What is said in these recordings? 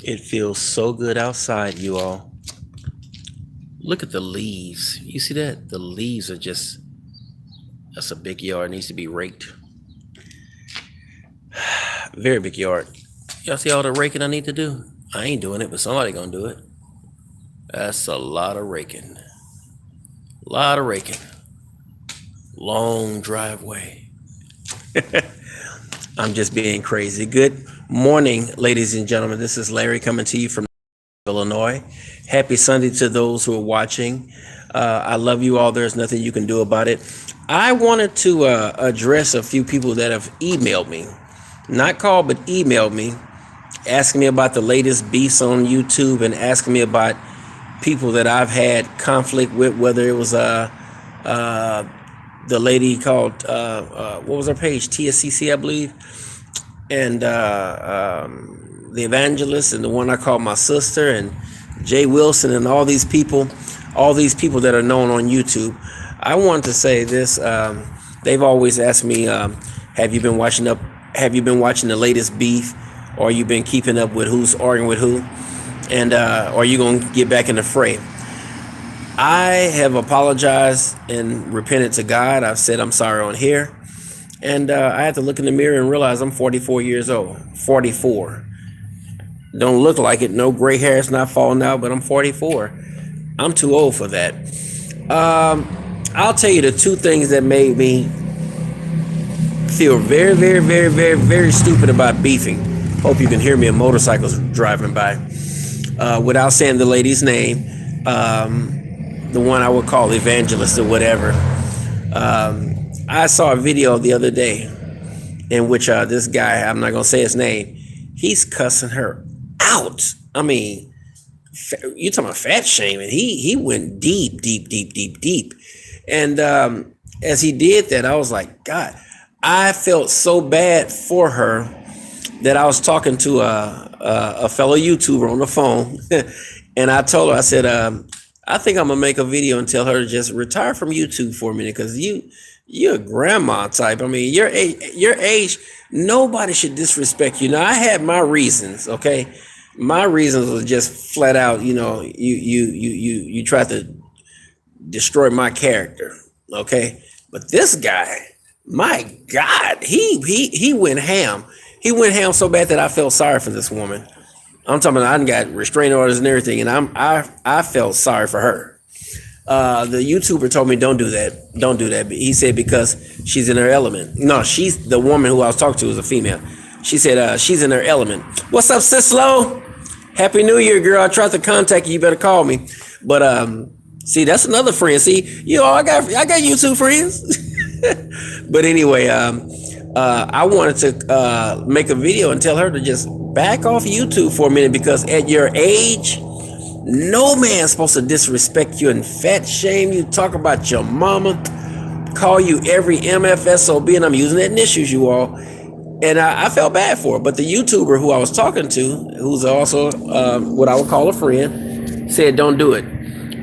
It feels so good outside, you all. Look at the leaves. You see that? The leaves are just, that's a big yard. It needs to be raked. Very big yard. Y'all see all the raking I need to do? I ain't doing it, but somebody gonna do it. That's a lot of raking. Lot of raking. Long driveway. I'm just being crazy. Good morning, ladies and gentlemen. This is Larry coming to you from Illinois. Happy Sunday to those who are watching. I love you all. There's nothing you can do about it. I wanted to address a few people that have emailed me, not called, but emailed me, asking me about the latest beefs on YouTube and asking me about people that I've had conflict with, whether it was the lady called, what was her page? TSCC, I believe. And the evangelist, and the one I call my sister, and Jay Wilson, and all these people that are known on YouTube. I wanted to say this. They've always asked me, have you been watching the latest beef, or you been keeping up with who's arguing with who, and are you going to get back in the fray? I have apologized and repented to God. I've said I'm sorry on here. And I had to look in the mirror and realize I'm 44 years old. 44. Don't look like it. No gray hair is not falling out, but I'm 44. I'm too old for that. I'll tell you the two things that made me feel very, very, very, very, very stupid about beefing. Hope you can hear me. A motorcycle's driving by. Without saying the lady's name, the one I would call evangelist or whatever. I saw a video the other day in which this guy, I'm not going to say his name, he's cussing her out. I mean, you're talking about fat shaming. He went deep, deep, deep, deep, deep. And as he did that, I was like, God, I felt so bad for her that I was talking to a fellow YouTuber on the phone. And I told her, I said, I think I'm going to make a video and tell her to just retire from YouTube for a minute, because you're a grandma type. I mean, your age, nobody should disrespect you. Now, I had my reasons, okay? My reasons was just flat out, you tried to destroy my character, okay? But this guy, my God, he went ham. He went ham so bad that I felt sorry for this woman. I'm talking about, I got restraining orders and everything, and I felt sorry for her. The YouTuber told me don't do that. Don't do that. He said because she's in her element. No, she's the woman who I was talking to was a female. She said she's in her element. What's up, Sis Lo? Happy New Year, girl. I tried to contact you. You better call me. But see, that's another friend. See, I got YouTube friends. But anyway, I wanted to make a video and tell her to just back off YouTube for a minute, because at your age, no man's supposed to disrespect you and fat shame you, talk about your mama, call you every MFSOB, and I'm using that in issues, you all. And I felt bad for her. But the YouTuber who I was talking to, who's also what I would call a friend, said don't do it.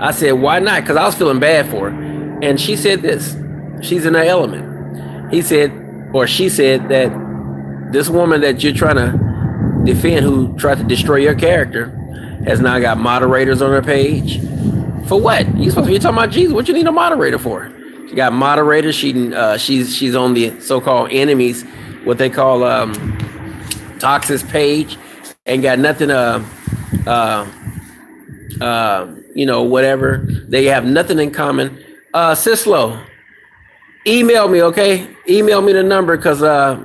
I said, why not? Because I was feeling bad for her. And she said this, she's in her element. He said, or she said, that this woman that you're trying to defend, who tried to destroy your character, has now got moderators on her page. For what? You supposed to be talking about Jesus. What you need a moderator for? She got moderators. She's on the so-called enemies, what they call toxic page, and got nothing whatever. They have nothing in common. Sislo, email me, okay? Email me the number, because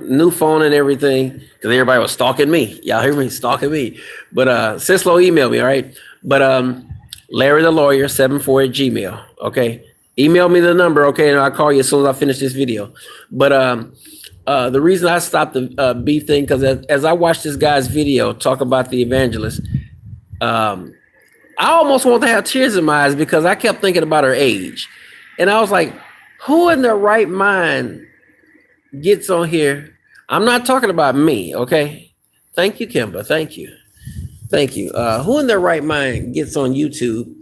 new phone and everything, because everybody was stalking me. Y'all hear me? Stalking me. But Sislo, email me, all right? But Larry the Lawyer 74 at Gmail, okay? Email me the number, okay? And I'll call you as soon as I finish this video. But the reason I stopped the beef thing, because as I watched this guy's video talk about the evangelist, I almost want to have tears in my eyes, because I kept thinking about her age. And I was like, who in their right mind gets on here? I'm not talking about me, okay? Thank you, Kimba. Thank you. Who in their right mind gets on YouTube,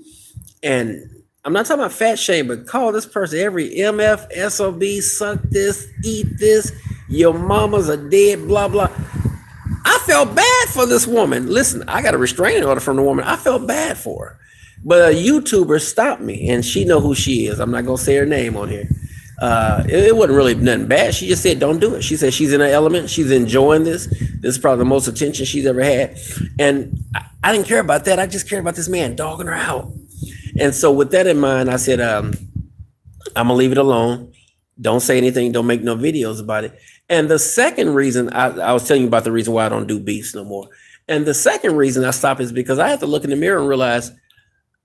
and I'm not talking about fat shame, but call this person every MF, SOB, suck this, eat this, your mama's a dead, blah, blah. I felt bad for this woman. Listen, I got a restraining order from the woman. I felt bad for her. But a YouTuber stopped me, and she know who she is. I'm not gonna say her name on here. It wasn't really nothing bad. She just said, "Don't do it." She said she's in her element. She's enjoying this. This is probably the most attention she's ever had, and I didn't care about that. I just cared about this man dogging her out. And so, with that in mind, I said, "I'm gonna leave it alone. Don't say anything. Don't make no videos about it." And the second reason I was telling you about the reason why I don't do beefs no more. And the second reason I stopped is because I had to look in the mirror and realize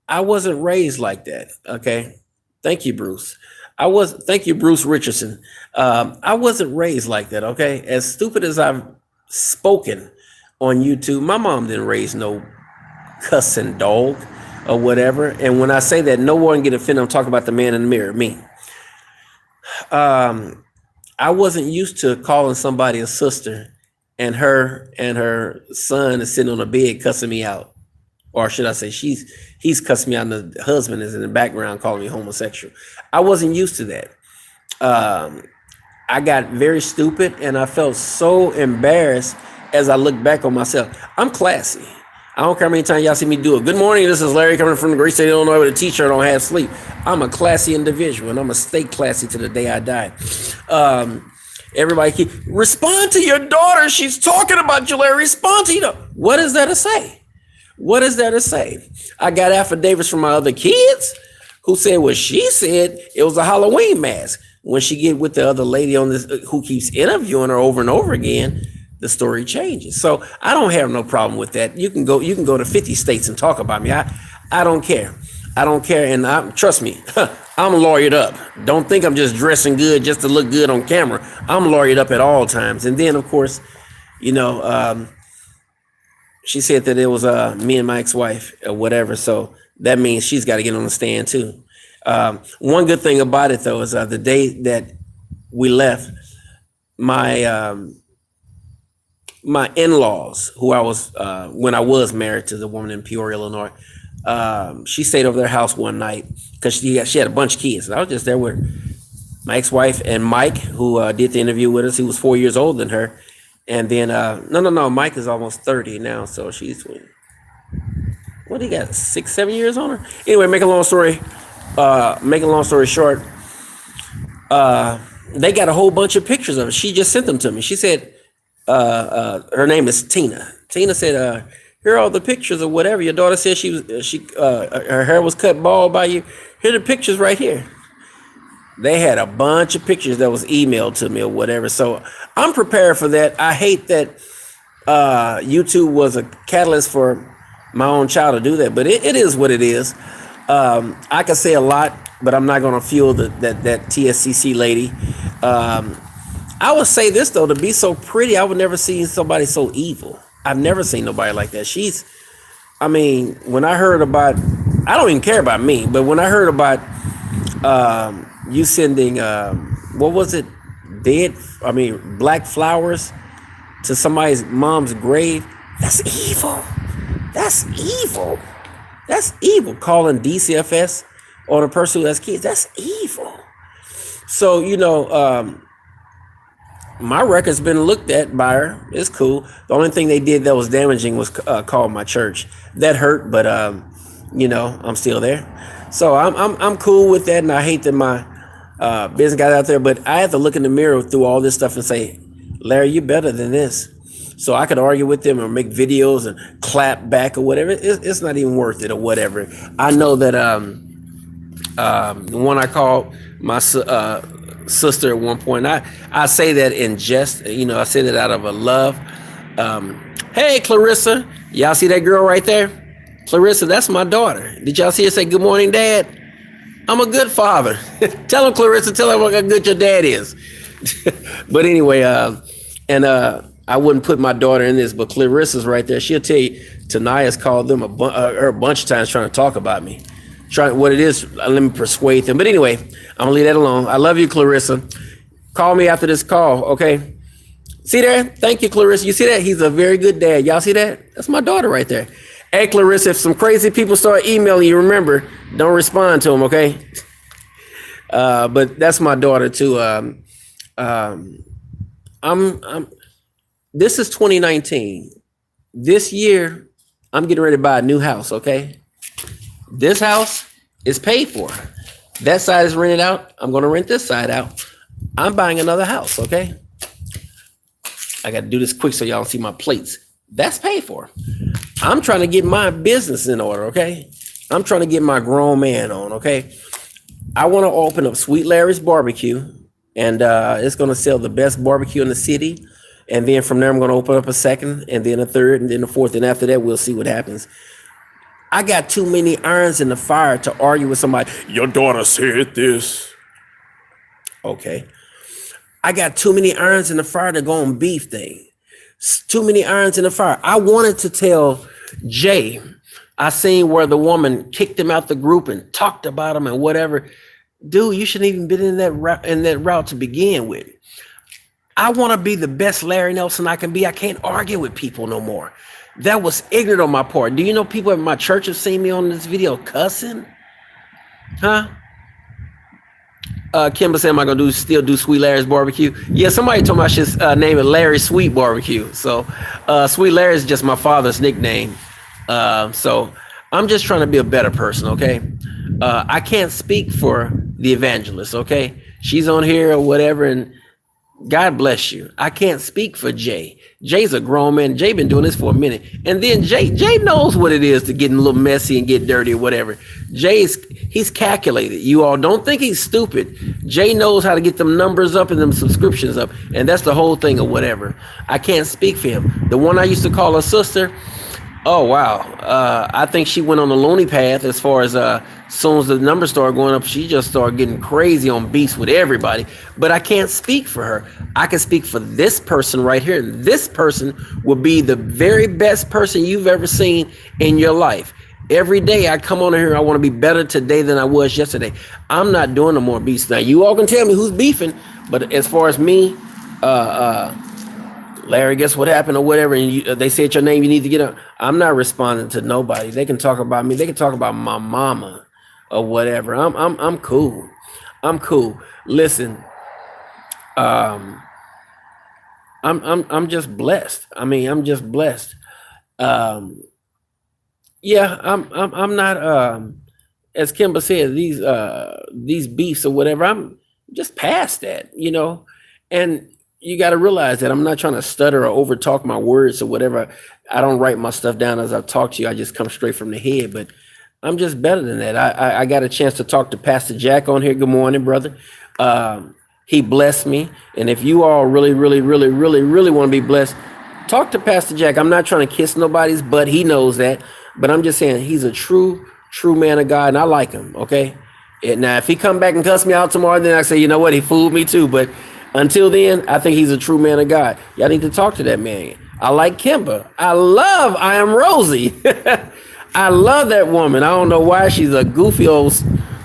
I wasn't raised like that. Okay. Thank you, Bruce. Thank you, Bruce Richardson. I wasn't raised like that. Okay. As stupid as I've spoken on YouTube, my mom didn't raise no cussing dog or whatever. And when I say that, no one get offended. I'm talking about the man in the mirror, me. I wasn't used to calling somebody a sister and her son is sitting on a bed cussing me out. Or should I say he's cussing me out and the husband is in the background calling me homosexual. I wasn't used to that. I got very stupid and I felt so embarrassed as I look back on myself. I'm classy. I don't care how many times y'all see me do it. Good morning, this is Larry coming from the great state of Illinois with a t-shirt on half sleep. I'm a classy individual and I'm gonna stay classy to the day I die. Everybody respond to your daughter. She's talking about you, Larry. Respond to you. What is there to say? What is there to say? I got affidavits from my other kids who said what she said. It was a Halloween mask. When she get with the other lady on this who keeps interviewing her over and over again, the story changes. So I don't have no problem with that. You can go to 50 states and talk about me. I don't care. I don't care. And trust me, I'm lawyered up. Don't think I'm just dressing good just to look good on camera. I'm lawyered up at all times. And then of course, she said that it was me and my ex-wife or whatever. So that means she's got to get on the stand too. One good thing about it though is the day that we left, my in-laws, who I was when I was married to the woman in Peoria, Illinois, she stayed over their house one night because she had a bunch of kids. And I was just there with my ex-wife and Mike, who did the interview with us. He was 4 years older than her. And then, no, Mike is almost 30 now, so she's, what do you got, 6, 7 years on her? Anyway, make a long story short, they got a whole bunch of pictures of it. She just sent them to me. She said, her name is Tina. Tina said, here are all the pictures of whatever. Your daughter said her hair was cut bald by you. Here are the pictures right here. They had a bunch of pictures that was emailed to me or whatever. So I'm prepared for that. I hate that YouTube was a catalyst for my own child to do that, but it is what it is. I could say a lot, but I'm not going to fuel that TSCC lady. I would say this though, to be so pretty, I would never see somebody so evil. I've never seen nobody like that. When I heard about, I don't even care about me, but when I heard about you sending what was it, black flowers to somebody's mom's grave, that's evil. That's evil. Calling DCFS on a person who has kids, that's evil. So my record's been looked at by her. It's cool. The only thing they did that was damaging was call my church. That hurt, but I'm still there. So I'm cool with that, and I hate that my business got out there. But I have to look in the mirror through all this stuff and say, Larry, you're better than this. So I could argue with them or make videos and clap back or whatever. It's not even worth it or whatever. I know that the one I called my sister at one point, I say that in jest, I say that out of a love. Hey, Clarissa, y'all see that girl right there? Clarissa, that's my daughter. Did y'all see her say, good morning, Dad? I'm a good father. Tell him, Clarissa, tell him how good your dad is. But anyway, I wouldn't put my daughter in this, but Clarissa's right there. She'll tell you, Tanaya's called them her a bunch of times trying to talk about me. What it is, let me persuade them. But anyway, I'm gonna leave that alone. I love you, Clarissa. Call me after this call, okay? See there? Thank you, Clarissa. You see that? He's a very good dad. Y'all see that? That's my daughter right there. Hey, Clarissa, if some crazy people start emailing you, remember, don't respond to them, okay? But that's my daughter too. This is 2019. This year, I'm getting ready to buy a new house, okay? This house is paid for. That side is rented out. I'm going to rent this side out. I'm buying another house, okay? I got to do this quick so y'all see my plates. That's paid for. I'm trying to get my business in order, okay? I'm trying to get my grown man on, okay? I want to open up Sweet Larry's Barbecue, and it's going to sell the best barbecue in the city. And then from there, I'm going to open up a second, and then a third, and then a fourth. And after that, we'll see what happens. I got too many irons in the fire to argue with somebody. Your daughter said this. Okay. I got too many irons in the fire to go on beef thing. Too many irons in the fire. I wanted to tell Jay, I seen where the woman kicked him out the group and talked about him and whatever. Dude, you shouldn't even been in that route to begin with. I want to be the best Larry Nelson I can be. I can't argue with people no more. That was ignorant on my part. Do you know people at my church have seen me on this video cussing? Huh? Kimber said, am I gonna still do Sweet Larry's Barbecue? Yeah, somebody told me I should name it Larry Sweet Barbecue. So Sweet Larry is just my father's nickname. So I'm just trying to be a better person, okay? I can't speak for the evangelist, okay? She's on here or whatever, and God bless you. I can't speak for Jay. Jay's a grown man. Jay been doing this for a minute. And then Jay knows what it is to get a little messy and get dirty or whatever. He's calculated. You all don't think he's stupid. Jay knows how to get them numbers up and them subscriptions up. And that's the whole thing or whatever. I can't speak for him. The one I used to call a sister, oh, wow. I think she went on the loony path as far as soon as the numbers started going up, she just started getting crazy on beefs with everybody. But I can't speak for her. I can speak for this person right here. This person will be the very best person you've ever seen in your life. Every day I come on here, I want to be better today than I was yesterday. I'm not doing no more beefs. Now, you all can tell me who's beefing, but as far as me, Larry, guess what happened or whatever, and they said your name, you need to get up. I'm not responding to nobody. They can talk about me. They can talk about my mama or whatever. I'm cool. I'm cool. Listen, I'm just blessed. I mean, I'm just blessed. Yeah, I'm not as Kimber said, these beefs or whatever. I'm just past that, you know. And you got to realize that I'm not trying to stutter or over talk my words or whatever. I don't write my stuff down as I talk to you. I just come straight from the head, but I'm just better than that. I got a chance to talk to Pastor Jack on here. Good morning, brother. He blessed me. And if you all really want to be blessed, talk to Pastor Jack. I'm not trying to kiss nobody's butt. He knows that, but I'm just saying he's a true man of God, and I like him. Okay. And now if he come back and cuss me out tomorrow, then I say, you know what? He fooled me too. But until then, I think he's a true man of God. Y'all need to talk to that man. I like Kimber. I am Rosie. I love that woman. I don't know why she's a goofy old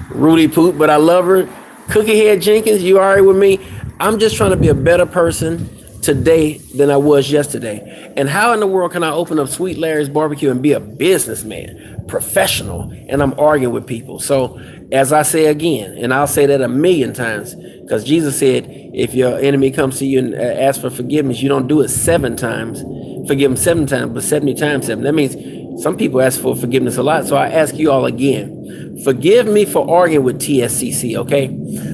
Rudy Poop, but I love her. Cookie Head Jenkins, you all right with me? I'm just trying to be a better person today than I was yesterday. And how in the world can I open up Sweet Larry's Barbecue and be a businessman, professional, and I'm arguing with people? So as I say again, and I'll say that 1,000,000 times, because Jesus said, if your enemy comes to you and asks for forgiveness, you don't do it 7 times. Forgive them 7 times, but 70 times 7. That means some people ask for forgiveness a lot. So I ask you all again, forgive me for arguing with TSCC, okay?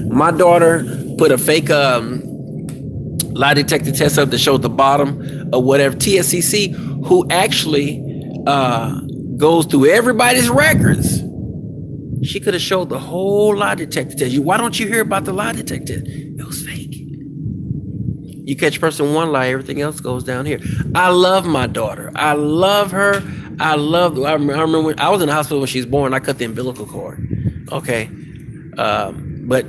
My daughter put a fake lie detector test up that showed the bottom of whatever. TSCC, who actually goes through everybody's records. She could have showed the whole lie detector test. Why don't you hear about the lie detector? It was fake. You catch person one lie, everything else goes down here. I love my daughter. I love her. I remember when I was in the hospital when she was born, I cut the umbilical cord. Okay. But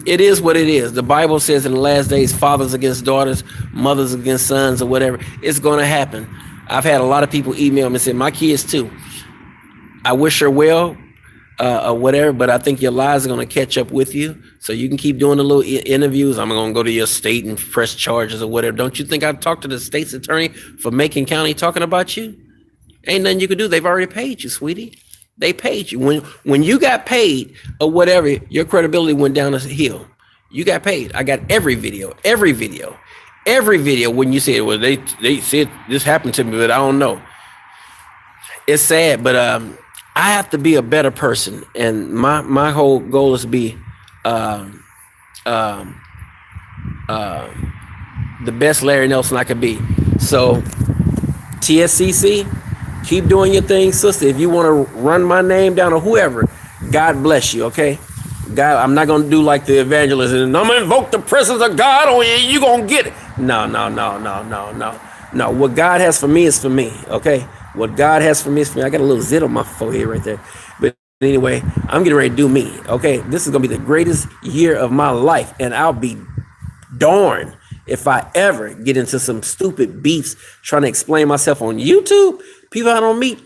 it is what it is. The Bible says in the last days, fathers against daughters, mothers against sons, or whatever. It's going to happen. I've had a lot of people email me and say, my kids too. I wish her well, or whatever, but I think your lies are going to catch up with you. So you can keep doing the little interviews. I'm going to go to your state and press charges or whatever. Don't you think I've talked to the state's attorney for Macon County talking about you? Ain't nothing you can do. They've already paid you, sweetie. They paid you. When you got paid or whatever, your credibility went down a hill. You got paid. I got every video. Every video when you say, well, they said this happened to me, but I don't know. It's sad, but I have to be a better person, and my whole goal is to be um, um, the best Larry Nelson I could be. So TSCC, keep doing your thing, sister. If you want to run my name down or whoever, God bless you, okay? God, I'm not gonna do like the evangelist and I'm gonna invoke the presence of God on you. You gonna get it? No, no, no, no, no, no, no. What God has for me is for me, okay? What God has for me is for me. I got a little zit on my forehead right there, but anyway, I'm getting ready to do me, okay? This is gonna be the greatest year of my life, and I'll be darn if I ever get into some stupid beefs trying to explain myself on YouTube. People I don't meet,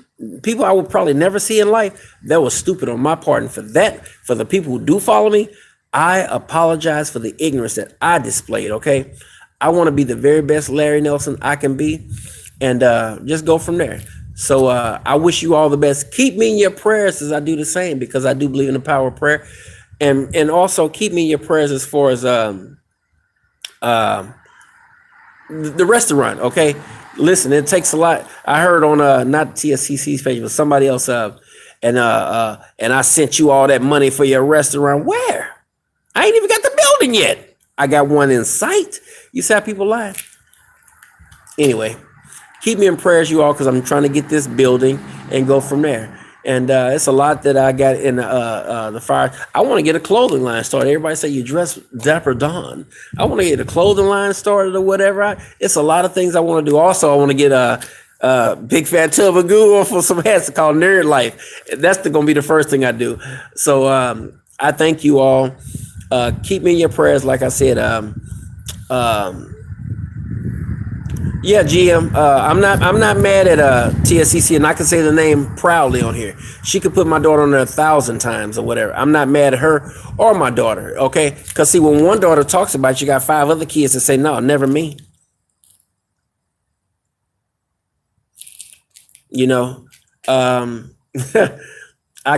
people I would probably never see in life. That was stupid on my part. And for that, for the people who do follow me, I apologize for the ignorance that I displayed, okay? I want to be the very best Larry Nelson I can be, and just go from there. So I wish you all the best. Keep me in your prayers as I do the same, because I do believe in the power of prayer. And also keep me in your prayers as far as the restaurant, okay? Listen, it takes a lot. I heard on not TSCC's page, but somebody else and I sent you all that money for your restaurant. Where? I ain't even got the building yet. I got one in sight. You see how people lie? Anyway, keep me in prayers, you all, because I'm trying to get this building and go from there. And it's a lot that I got in the fire. I want to get a clothing line started. Everybody say you dress Dapper Dawn. I want to get a clothing line started or whatever. It's a lot of things I want to do. Also, I want to get a big fat tub of goo for some hats called Nerd Life. That's going to be the first thing I do. So I thank you all. Keep me in your prayers. Like I said, yeah, GM. I'm not mad at TSCC, and I can say the name proudly on here. She could put my daughter on there 1,000 times or whatever. I'm not mad at her or my daughter, okay? Because see, when one daughter talks about it, you got 5 other kids that say, no, never me. You know, I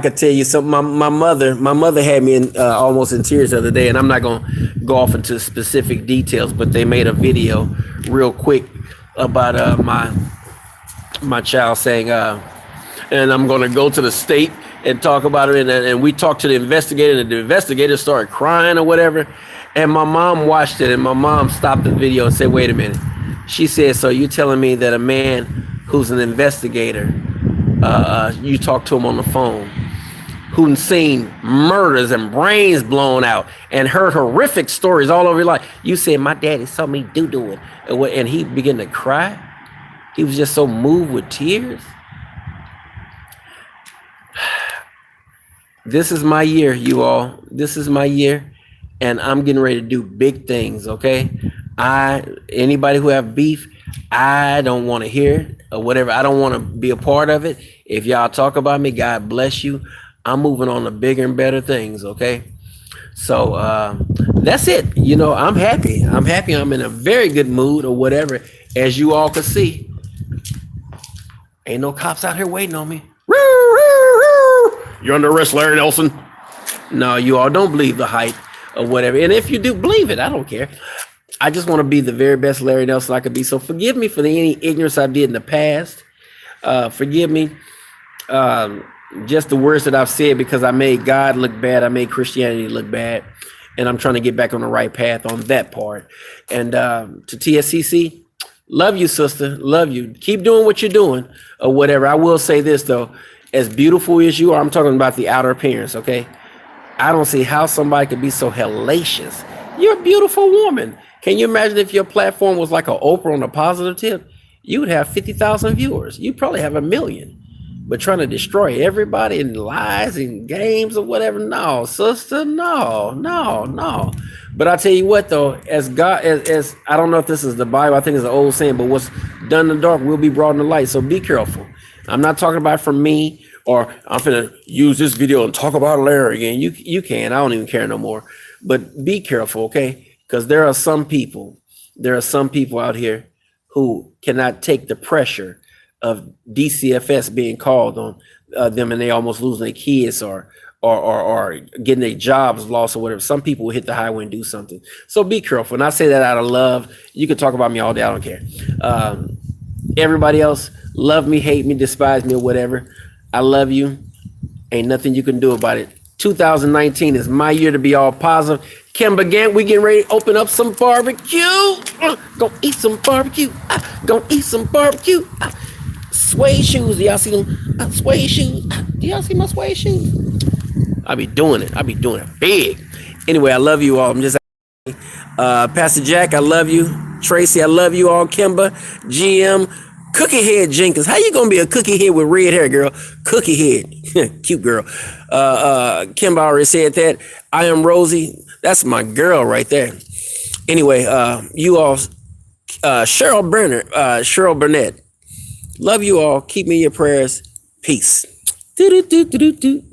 could tell you something. My mother had me in almost in tears the other day, and I'm not gonna go off into specific details, but they made a video real quick about my child saying, and I'm gonna go to the state and talk about it, and we talked to the investigator, and the investigator started crying or whatever, and my mom watched it, and my mom stopped the video and said, wait a minute. She said, so you telling me that a man who's an investigator, you talk to him on the phone, who's seen murders and brains blown out and heard horrific stories all over your life. You said, my daddy saw me do it. And he began to cry. He was just so moved with tears. This is my year, you all. This is my year. And I'm getting ready to do big things, okay? Anybody who have beef, I don't want to hear it or whatever. I don't want to be a part of it. If y'all talk about me, God bless you. I'm moving on to bigger and better things, okay? So that's it. You know, I'm happy. I'm happy. I'm in a very good mood or whatever. As you all can see, ain't no cops out here waiting on me. You're under arrest, Larry Nelson. No, you all don't believe the hype or whatever. And if you do believe it, I don't care. I just want to be the very best Larry Nelson I could be. So forgive me for any ignorance I did in the past. Forgive me. Just the words that I've said, because I made God look bad. I made Christianity look bad. And I'm trying to get back on the right path on that part. And to TSCC, love you, sister. Love you. Keep doing what you're doing or whatever. I will say this, though. As beautiful as you are, I'm talking about the outer appearance, okay? I don't see how somebody could be so hellacious. You're a beautiful woman. Can you imagine if your platform was like an Oprah on a positive tip? You would have 50,000 viewers. You'd probably have 1 million. But trying to destroy everybody in lies and games or whatever, no, sister, no. But I tell you what, though, as God, as I don't know if this is the Bible, I think it's an old saying, but what's done in the dark will be brought in the light. So be careful. I'm not talking about from me, or I'm gonna use this video and talk about Larry again. You can. I don't even care no more. But be careful, okay? Because there are some people out here who cannot take the pressure of DCFS being called on them, and they almost losing their kids or or getting their jobs lost or whatever. Some people will hit the highway and do something. So be careful. And I say that out of love. You can talk about me all day. I don't care. Everybody else, love me, hate me, despise me, or whatever. I love you. Ain't nothing you can do about it. 2019 is my year to be all positive. Kimba Gant, we getting ready to open up some barbecue. Gonna eat some barbecue. Gonna eat some barbecue. Suede shoes. Do y'all see them? Suede shoes. Do y'all see my suede shoes? I be doing it. I be doing it big. Anyway, I love you all. I'm just Pastor Jack, I love you. Tracy, I love you all. Kimba, GM, Cookie Head Jenkins. How you gonna be a cookie head with red hair, girl? Cookie Head, cute girl. Kimba already said that. I am Rosie. That's my girl right there. Anyway, you all, Cheryl Burnett. Love you all. Keep me in your prayers. Peace. Do do do do do do.